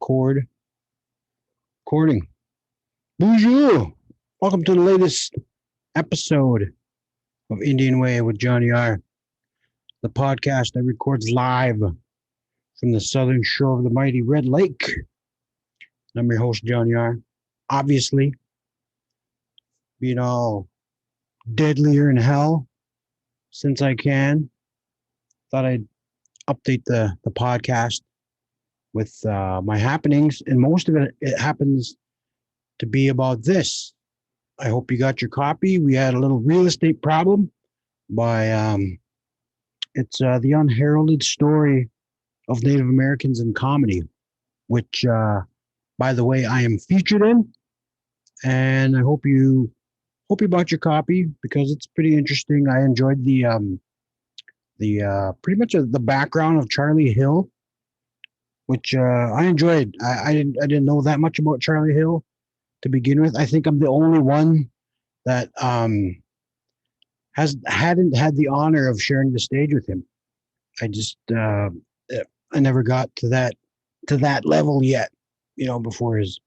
Record. Recording. Bonjour. Welcome to the latest episode of Indian Way with Johnny R, the podcast that records live from the southern shore of the mighty Red Lake. I'm your host, Johnny R. Obviously, being all deadlier in hell since I can. Thought I'd update the podcast with my happenings, and most of it happens to be about this. I hope you got your copy. We had a little real estate problem by it's the unheralded story of Native Americans in comedy, which by the way I am featured in, and I hope you bought your copy because it's pretty interesting. I enjoyed the pretty much the background of Charlie Hill, which I enjoyed. I didn't know that much about Charlie Hill to begin with. I think I'm the only one that hadn't had the honor of sharing the stage with him. I just I never got to that level yet, before his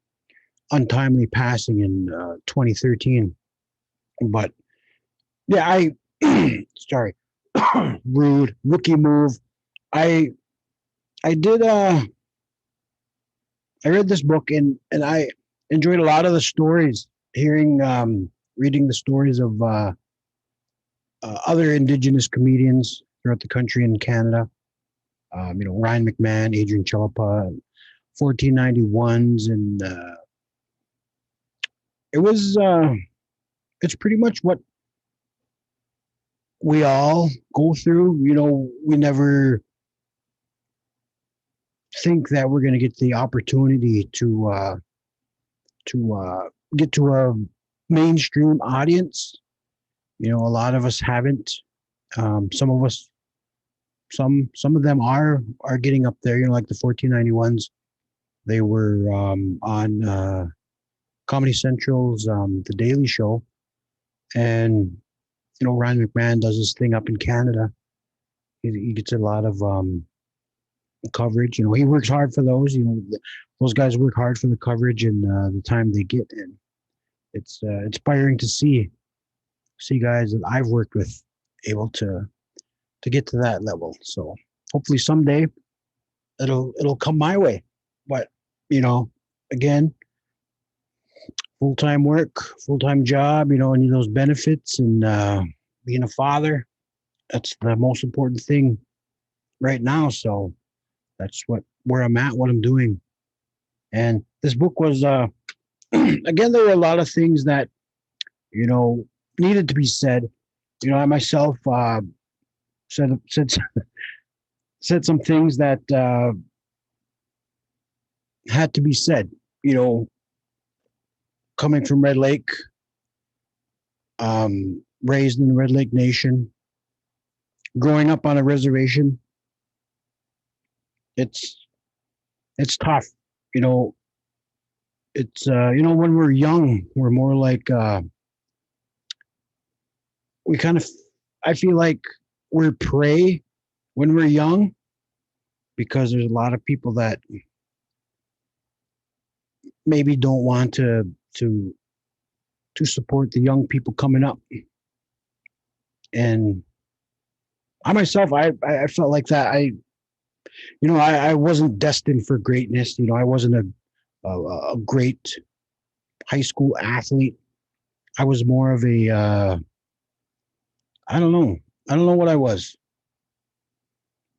untimely passing in 2013. But yeah, sorry, rude rookie move. I did I read this book and I enjoyed a lot of the stories, reading the stories of other indigenous comedians throughout the country and Canada. Ryan McMahon, Adrian Chalapa, 1491s, and it was it's pretty much what we all go through. We never think that we're going to get the opportunity to get to a mainstream audience. A lot of us haven't. Some of us, some of them are getting up there. Like the 1491s, they were on Comedy Central's The Daily Show, and Ryan McMahon does his thing up in Canada. He gets a lot of coverage. He works hard for those. Those guys work hard for the coverage and the time they get in. It's inspiring to see guys that I've worked with able to get to that level. So hopefully someday it'll come my way. But again, full-time work, full-time job, and those benefits, and being a father, that's the most important thing right now. So that's where I'm at, what I'm doing. And this book was again, there were a lot of things that needed to be said. I myself said said some things that had to be said. Coming from Red Lake, raised in the Red Lake Nation, growing up on a reservation, it's tough. It's when we're young, we're more like we kind of, I feel like we're prey when we're young, because there's a lot of people that maybe don't want to support the young people coming up. And I myself, I felt like that. I wasn't destined for greatness. I wasn't a great high school athlete. I was more of a I don't know what I was.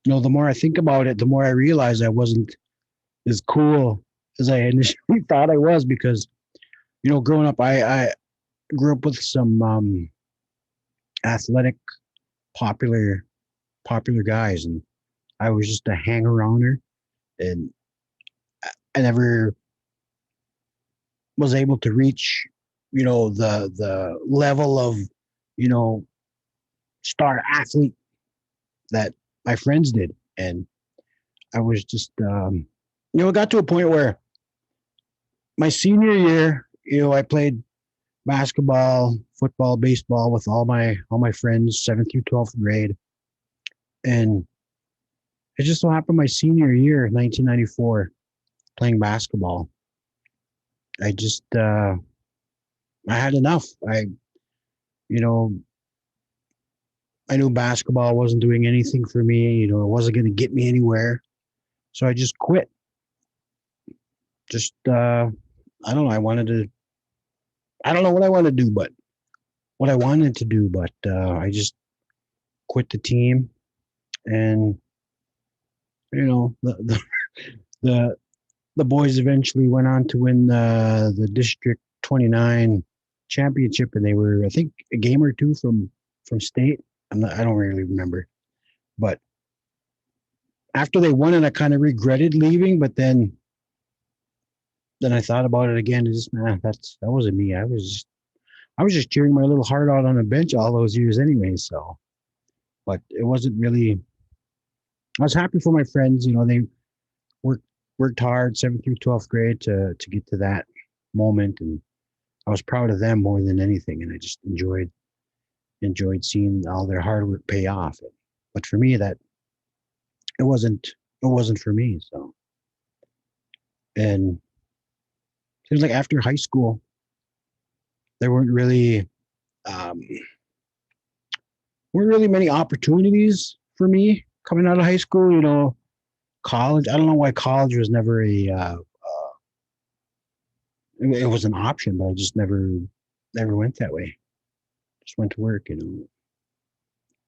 The more I think about it, the more I realize I wasn't as cool as I initially thought I was, because growing up, I grew up with some athletic, popular guys, and I was just a hang-arounder, and I never was able to reach, the level of, star athlete that my friends did. And I was just, it got to a point where my senior year, I played basketball, football, baseball with all my friends, 7th through 12th grade. And it just so happened my senior year, 1994, playing basketball. I just I had enough. You know, I knew basketball wasn't doing anything for me. It wasn't going to get me anywhere. So I just quit. Just I don't know. I don't know what I want to do, but what I wanted to do, but I just quit the team, and the the boys eventually went on to win the District 29 championship, and they were, I think, a game or two from state. I don't really remember, but after they won it, I kind of regretted leaving. But then I thought about it again. And just man, that wasn't me. I was just cheering my little heart out on a bench all those years anyway. So, but it wasn't really. I was happy for my friends. They worked worked hard 7th through 12th grade to get to that moment, and I was proud of them more than anything, and I just enjoyed seeing all their hard work pay off. But for me, that it wasn't it wasn't for me. So, and seems like after high school, there um, weren't really many opportunities for me coming out of high school. College. I don't know why college was never it was an option, but I just never went that way. Just went to work, and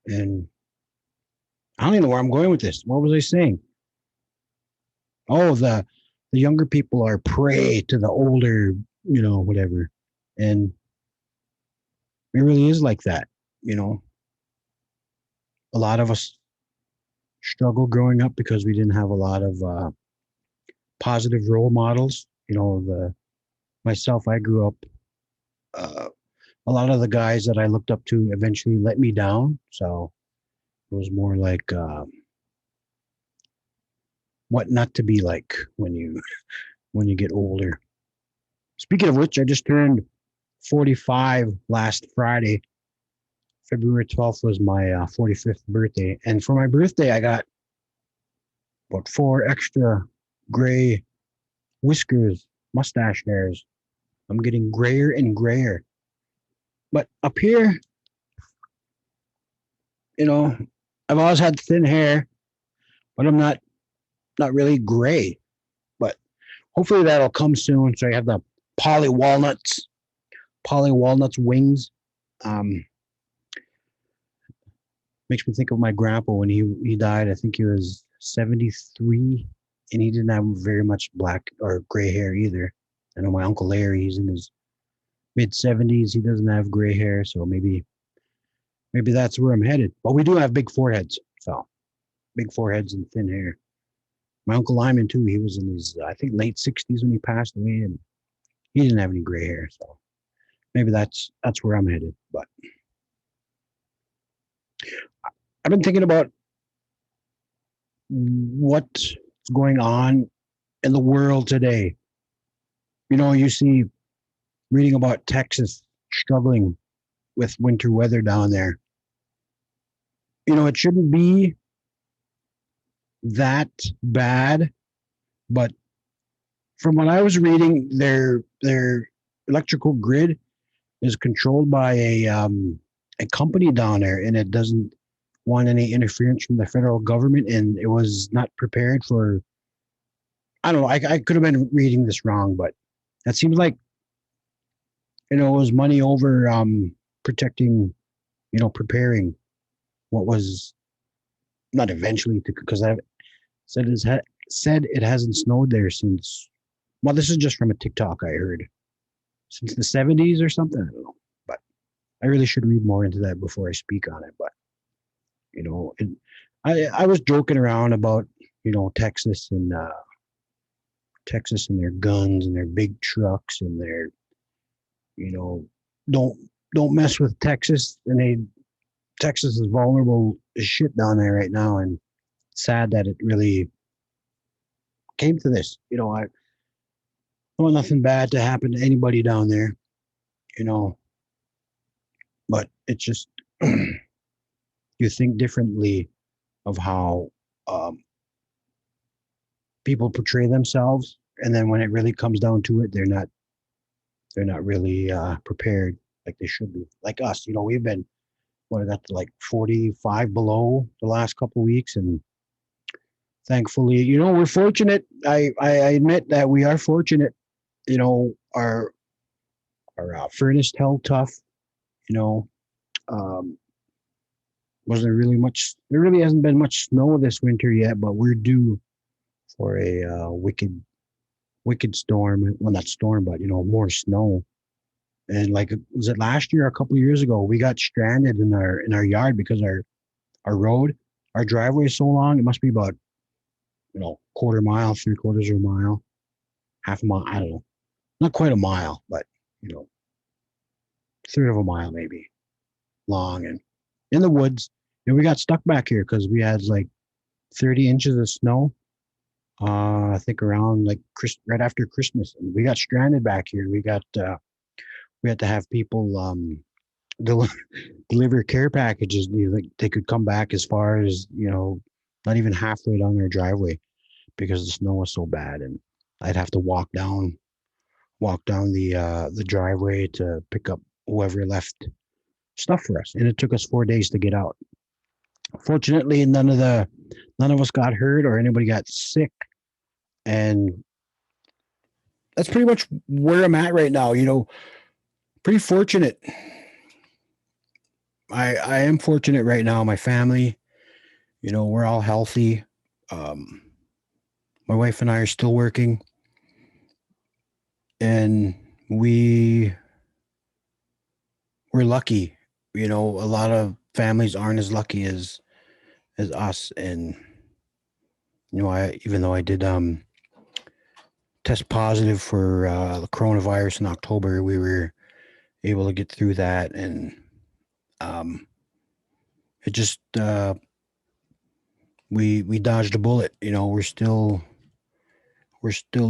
I don't even know where I'm going with this. What was I saying? Oh, the younger people are prey to the older, whatever. And it really is like that. You know, a lot of us struggle growing up because we didn't have a lot of positive role models. The myself, I grew up. Uh, a lot of the guys that I looked up to eventually let me down. So it was more like what not to be like when you get older. Speaking of which, I just turned 45 last Friday. February 12th was my 45th birthday. And for my birthday, I got about 4 extra gray whiskers, mustache hairs. I'm getting grayer and grayer. But up here, you know, I've always had thin hair, but I'm not really gray. But hopefully that'll come soon. So I have the poly walnuts, poly walnuts wings. Um, Makes me think of my grandpa when he died. I think he was 73, and he didn't have very much black or gray hair either. I know my uncle Larry, he's in his mid 70s. He doesn't have gray hair, so maybe that's where I'm headed. But we do have big foreheads, so big foreheads and thin hair. My uncle Lyman too. He was in his I think late 60s when he passed away, and he didn't have any gray hair. So maybe that's where I'm headed. But I've been thinking about what's going on in the world today. You see reading about Texas struggling with winter weather down there. It shouldn't be that bad, but from what I was reading, their electrical grid is controlled by a company down there, and it doesn't want any interference from the federal government, and it was not prepared for. I don't know. I could have been reading this wrong, but that seems like it was money over protecting, preparing what was not eventually because I said it hasn't snowed there since. Well, this is just from a TikTok I heard since the 70s or something. I don't know, but I really should read more into that before I speak on it. But and I was joking around about Texas and their guns and their big trucks and their you know don't don't mess with Texas, and Texas is vulnerable as shit down there right now, and sad that it really came to this. I want nothing bad to happen to anybody down there, you know, but it's just you think differently of how um, people portray themselves. And then when it really comes down to it, they're not really prepared like they should be. Like us, we've been what I got to like 45 below the last couple of weeks, and thankfully, we're fortunate. I admit that we are fortunate. Our furnace held tough. You know, um, wasn't really much. There really hasn't been much snow this winter yet, but we're due for a wicked storm. Well, not storm, but more snow. And like, was it last year, or a couple of years ago, we got stranded in our yard because our road, our driveway is so long. It must be about quarter mile, three quarters of a mile, half a mile. I don't know, not quite a mile, but you know, third of a mile maybe long, and in the woods. And we got stuck back here because we had like 30 inches of snow. I think around like right after Christmas, and we got stranded back here. We had to have people del- deliver care packages. Like they could come back as far as not even halfway down our driveway because the snow was so bad, and I'd have to walk down the driveway to pick up whoever left stuff for us, and it took us 4 days to get out. Fortunately, none of us got hurt or anybody got sick, and that's pretty much where I'm at right now. Pretty fortunate. I am fortunate right now. My family, we're all healthy. Um, my wife and I are still working, and we're lucky. A lot of families aren't as lucky as us, and I even though I did test positive for the coronavirus in October, we were able to get through that, and um, it just we dodged a bullet. We're still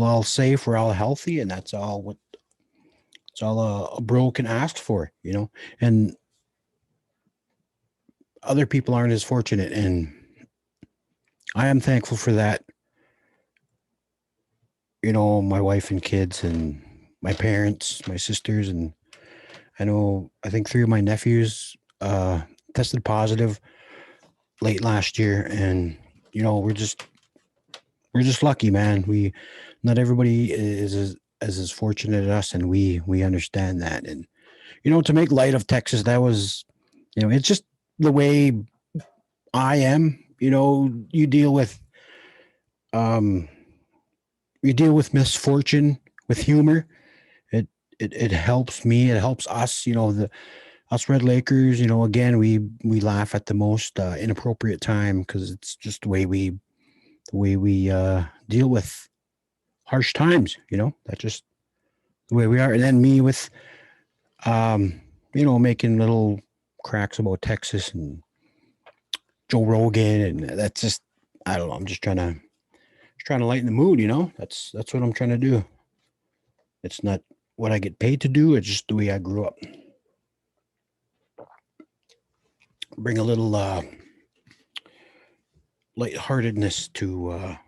all safe. We're all healthy, and it's all a bro can ask for. And other people aren't as fortunate, and I am thankful for that. My wife and kids, and my parents, my sisters, and I think three of my nephews tested positive late last year, and we're just lucky, man. We Not everybody is as fortunate as us, and we understand that. And to make light of Texas, that was it's just the way I am. Um you deal with misfortune with humor. It helps me. It helps us. The us Red Lakers. Again, we laugh at the most inappropriate time because it's just the way we deal with harsh times. That's just the way we are. And then me with making little cracks about Texas and Joe Rogan, and that's just I don't know. I'm just trying to lighten the mood. That's what I'm trying to do. It's not what I get paid to do. It's just the way I grew up. Bring a little lightheartedness to a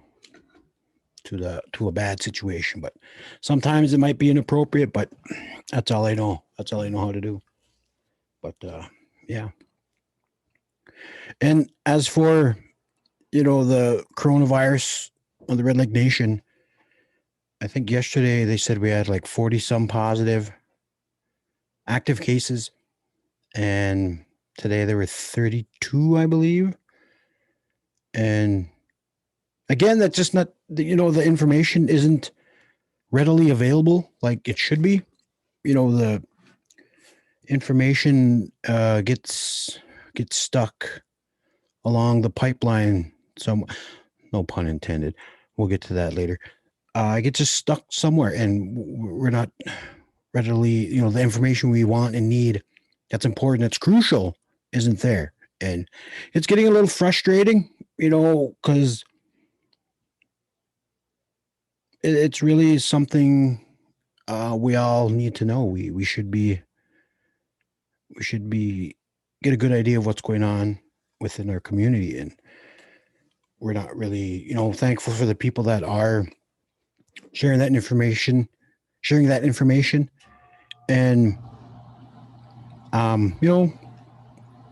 bad situation, but sometimes it might be inappropriate. But that's all I know. That's all I know how to do. But yeah. And as for the coronavirus on the Red Lake Nation, I think yesterday they said we had like 40 some positive active cases, and today there were 32, I believe. And again, that's just not the information isn't readily available like it should be. The information gets stuck along the pipeline. So, no pun intended. We'll get to that later. I get just stuck somewhere, and we're not readily, the information we want and need that's important, that's crucial, isn't there. And it's getting a little frustrating, because it's really something we all need to know. We should be get a good idea of what's going on within our community, and we're not really, thankful for the people that are sharing that information, and you know,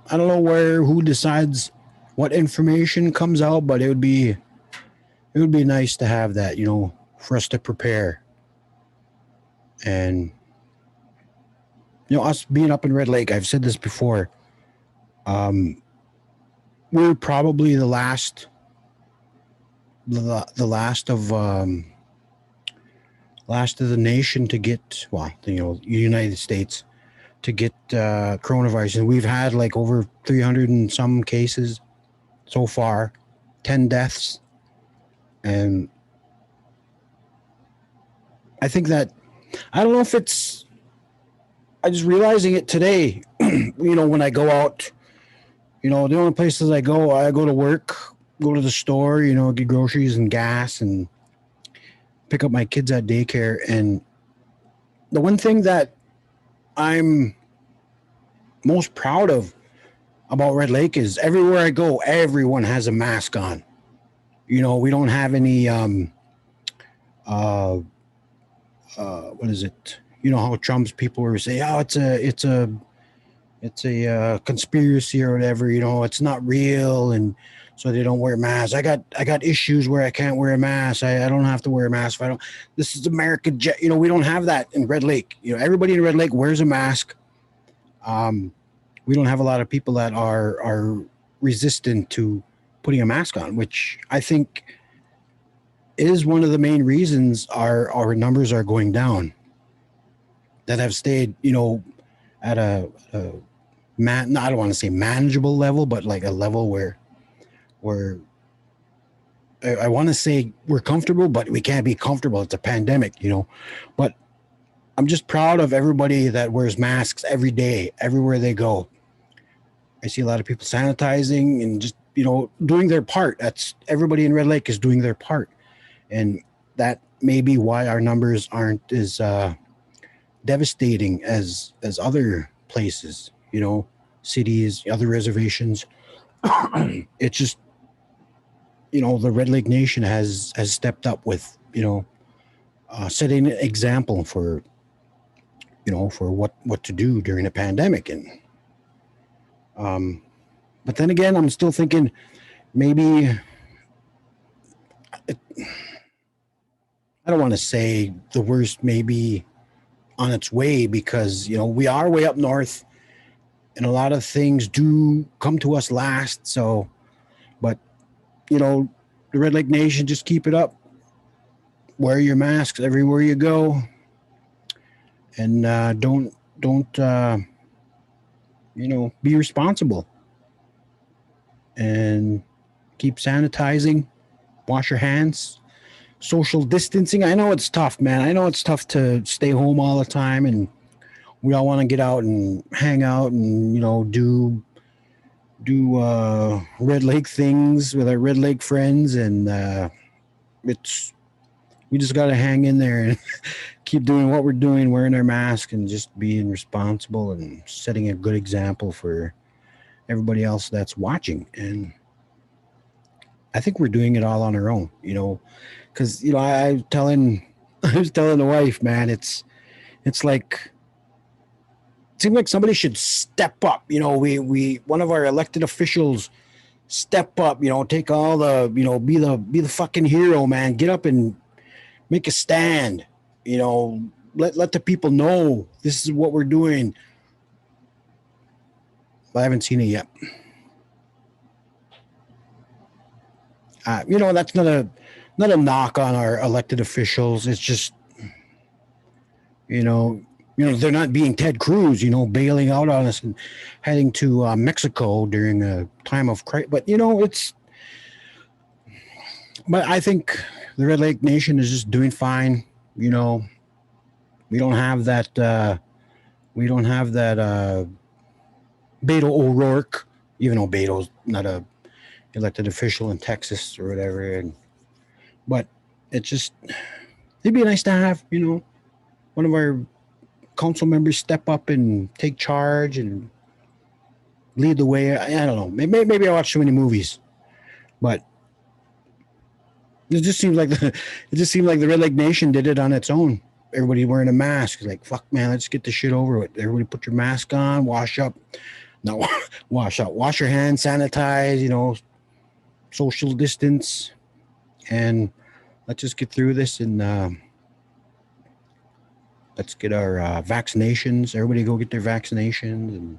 I don't know who decides what information comes out, but it would be nice to have that, for us to prepare. And us being up in Red Lake, I've said this before. Um, we're probably the last of the nation to get, well, United States to get coronavirus, and we've had like over 300 and some cases so far, 10 deaths, and I think that I don't know if it's. I just realizing it today. When I go out, the only places I go to work, go to the store, get groceries and gas, and pick up my kids at daycare. And the one thing that I'm most proud of about Red Lake is everywhere I go, everyone has a mask on. We don't have any uh what is it? You know how Trump's people were saying, "Oh, it's a conspiracy or whatever." It's not real, and so they don't wear masks. I got issues where I can't wear a mask. I don't have to wear a mask if I don't. This is America. We don't have that in Red Lake. Everybody in Red Lake wears a mask. Um, we don't have a lot of people that are resistant to putting a mask on, which I think is one of the main reasons our numbers are going down. That have stayed, at a no, I don't want to say manageable level, but like a level where I want to say we're comfortable, but we can't be comfortable. It's a pandemic. But I'm just proud of everybody that wears masks every day, everywhere they go. I see a lot of people sanitizing and just doing their part. That's everybody in Red Lake is doing their part, and that may be why our numbers aren't as devastating as other places. Cities, other reservations. It's just the Red Lake Nation has stepped up with setting an example for what to do during a pandemic. And um, but then again, I'm still thinking maybe it, I don't want to say the worst may be on its way, because we are way up north, and a lot of things do come to us last. So, but the Red Lake Nation, just keep it up. Wear your masks everywhere you go, and don't be responsible, and keep sanitizing, wash your hands, social distancing. I know it's tough, man. I know it's tough to stay home all the time, and we all want to get out and hang out and do Red Lake things with our Red Lake friends, and it's we just got to hang in there and keep doing what we're doing, wearing our mask, and just being responsible and setting a good example for everybody else that's watching. And I think we're doing it all on our own, because I was telling the wife, man, it's like it seems like somebody should step up. We one of our elected officials step up. Take all the be the fucking hero, man. Get up and make a stand. Let the people know this is what we're doing. I haven't seen it yet. That's not a knock on our elected officials. It's just they're not being Ted Cruz, bailing out on us and heading to Mexico during a time of crisis. But but I think the Red Lake Nation is just doing fine. We don't have that. Beto O'Rourke, even though Beto's not a elected official in Texas or whatever. But it'd be nice to have one of our council members step up and take charge and lead the way. I don't know. Maybe I watch too many movies, but It just seems like the Red Lake Nation did it on its own. Everybody wearing a mask. Like, fuck, man, let's get this shit over with. Everybody put your mask on, wash up. No, wash up. Wash your hands, sanitize, social distance. And let's just get through this and let's get our vaccinations. Everybody go get their vaccinations.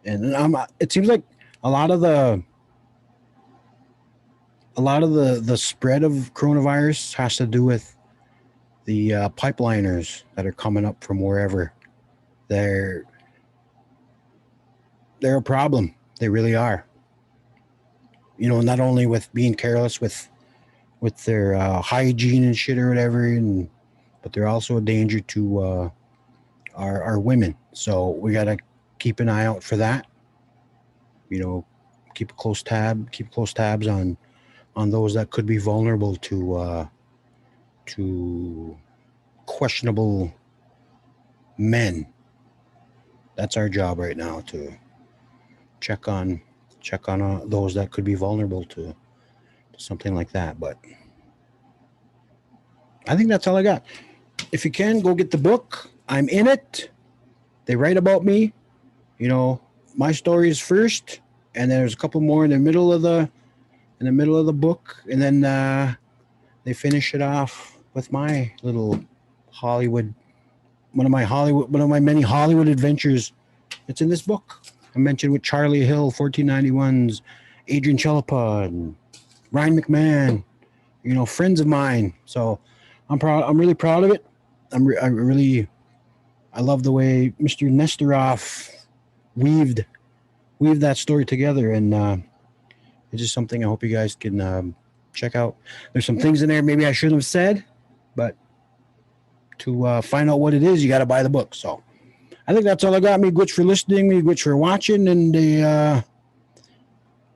And it seems like a lot of the spread of coronavirus has to do with the pipeliners that are coming up from wherever. They're a problem. They really are. Not only with being careless with their hygiene and shit or whatever, but they're also a danger to our women. So we got to keep an eye out for that. Keep close tabs on those that could be vulnerable to questionable men. That's our job right now, to check on those that could be vulnerable to something like that. But I think that's all I got. If you can, go get the book. I'm in it. They write about me. My story is first, and there's a couple more in the middle of the book, and then they finish it off with my little Hollywood, one of my many Hollywood adventures. It's in this book. I mentioned with Charlie Hill, 1491's Adrian Chalapa, and Ryan McMahon, friends of mine. So I'm proud. I'm really proud of it. I love the way Mr. Nestoroff weaved that story together, and it's just something I hope you guys can check out. There's some things in there maybe I shouldn't have said, but to find out what it is, you got to buy the book. So I think that's all I got. Me good for listening, me good for watching, and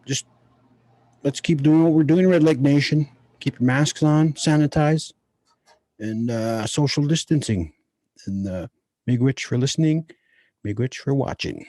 just let's keep doing what we're doing, Red Lake Nation. Keep your masks on, sanitize, and social distancing. And Mig Rich for listening, Mig Rich for watching.